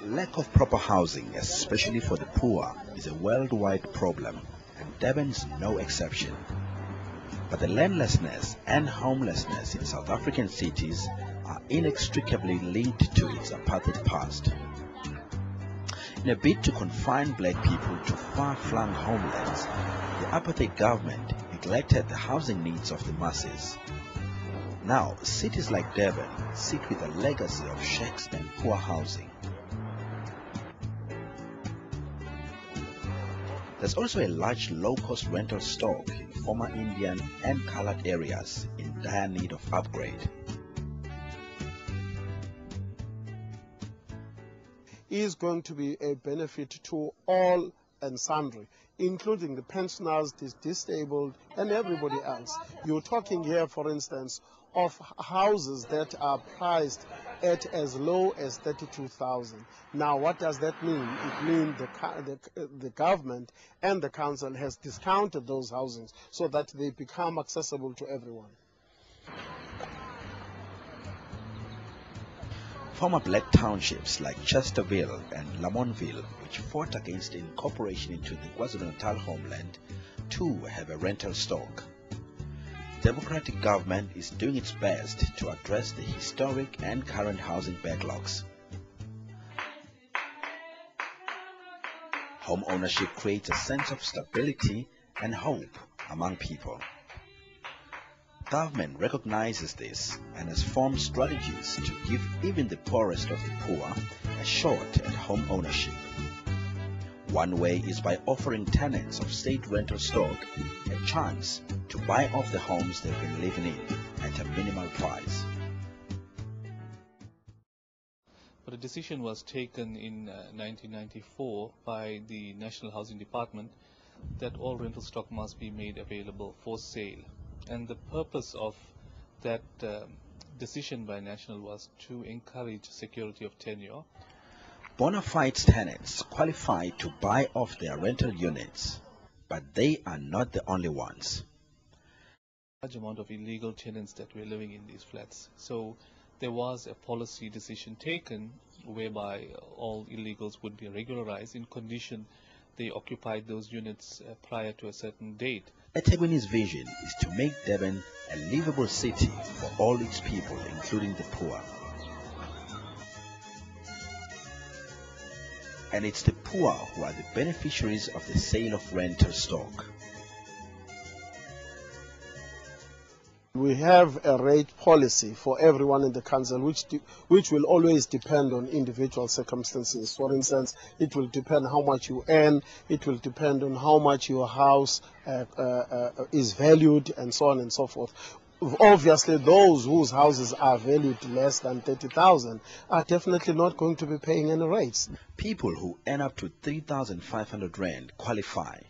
Lack of proper housing, especially for the poor, is a worldwide problem, and Durban is no exception. But the landlessness and homelessness in South African cities are inextricably linked to its apartheid past. In a bid to confine black people to far-flung homelands, the apartheid government neglected the housing needs of the masses. Now, cities like Durban sit with a legacy of shacks and poor housing. There's also a large low-cost rental stock in former Indian and colored areas in dire need of upgrade. Is going to be a benefit to all and sundry, including the pensioners, the disabled, and everybody else. You're talking here, for instance, of houses that are priced at as low as 32,000. Now, what does that mean? It means the government and the council has discounted those housings so that they become accessible to everyone. Former black townships like Chesterville and Lamontville, which fought against incorporation into the KwaZulu-Natal homeland, too have a rental stock. The Democratic government is doing its best to address the historic and current housing backlogs. Home ownership creates a sense of stability and hope among people. Government recognizes this and has formed strategies to give even the poorest of the poor a shot at home ownership. One way is by offering tenants of state rental stock a chance to buy off the homes they've been living in at a minimal price. But a decision was taken in 1994 by the National Housing Department that all rental stock must be made available for sale. And the purpose of that decision by National was to encourage security of tenure. Bona fide tenants qualify to buy off their rental units, but they are not the only ones. Large amount of illegal tenants that were living in these flats. So there was a policy decision taken whereby all illegals would be regularized in condition they occupied those units prior to a certain date. eThekwini's vision is to make Durban a livable city for all its people, including the poor. And it's the poor who are the beneficiaries of the sale of rental stock. We have a rate policy for everyone in the council, which will always depend on individual circumstances. For instance, it will depend how much you earn, it will depend on how much your house is valued, and so on and so forth. Obviously, those whose houses are valued less than 30,000 are definitely not going to be paying any rates. People who earn up to 3,500 rand qualify.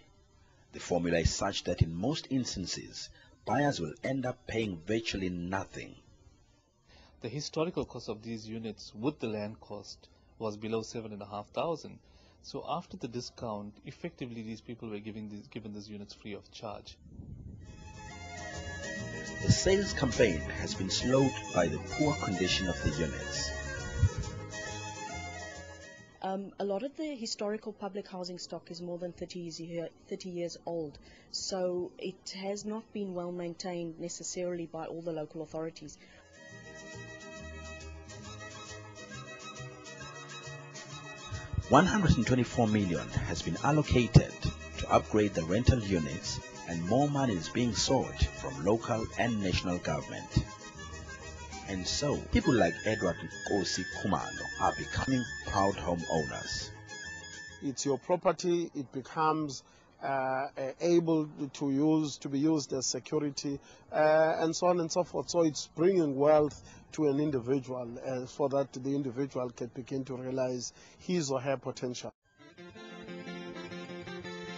The formula is such that in most instances, buyers will end up paying virtually nothing. The historical cost of these units with the land cost was below 7,500. So after the discount, effectively these people were given these units free of charge. The sales campaign has been slowed by the poor condition of the units. A lot of the historical public housing stock is more than 30 years old, so it has not been well maintained necessarily by all the local authorities. $124 million has been allocated to upgrade the rental units, and more money is being sought from local and national government. And so, people like Edward Nkosi Khumalo are becoming proud homeowners. It's your property, it becomes able to be used as security, and so on and so forth. So it's bringing wealth to an individual so that the individual can begin to realize his or her potential.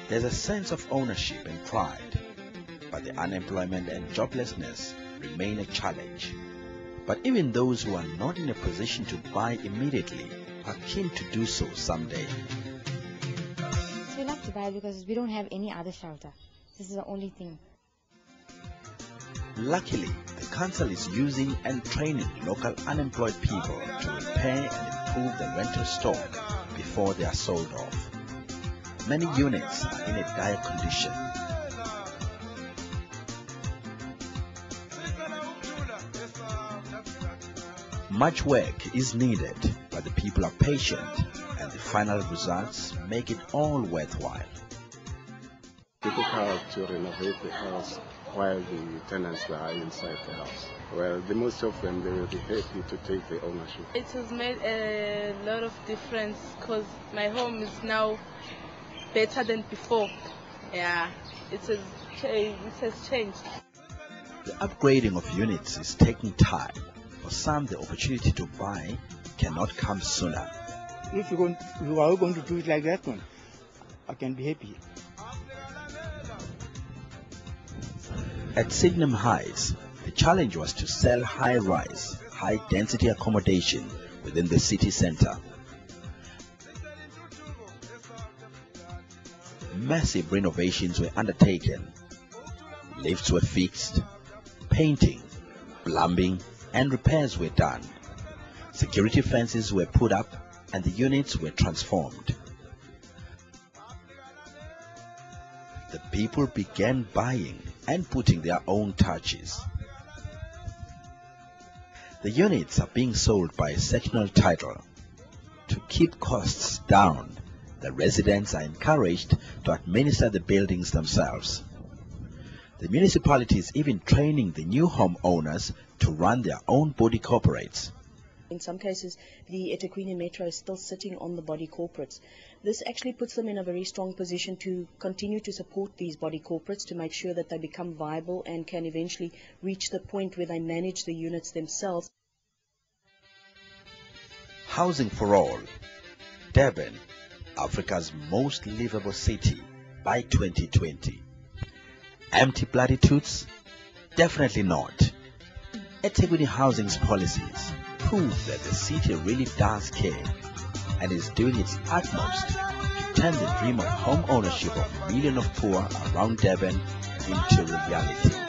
There's a sense of ownership and pride, but the unemployment and joblessness remain a challenge. But even those who are not in a position to buy immediately are keen to do so someday. So we love to buy because we don't have any other shelter. This is the only thing. Luckily, the council is using and training local unemployed people to repair and improve the rental stock before they are sold off. Many units are in a dire condition. Much work is needed, but the people are patient, and the final results make it all worthwhile. Difficult to renovate the house while the tenants are inside the house. Well, the most of them, they will be happy to take the ownership. It has made a lot of difference because my home is now better than before. Yeah, it has changed. The upgrading of units is taking time. For some, the opportunity to buy cannot come sooner. If you are going to do it like that one, I can be happy. At Sydenham Heights, the challenge was to sell high-rise, high-density accommodation within the city centre. Massive renovations were undertaken. Lifts were fixed, painting, plumbing, and repairs were done. Security fences were put up and the units were transformed. The people began buying and putting their own touches. The units are being sold by a sectional title. To keep costs down, the residents are encouraged to administer the buildings themselves. The municipality is even training the new homeowners to run their own body corporates. In some cases, the eThekwini Metro is still sitting on the body corporates. This actually puts them in a very strong position to continue to support these body corporates to make sure that they become viable and can eventually reach the point where they manage the units themselves. Housing for all. Durban, Africa's most livable city by 2020. Empty platitudes? Definitely not. eThekwini Housing's policies prove that the city really does care and is doing its utmost to turn the dream of home ownership of millions of poor around Durban into reality.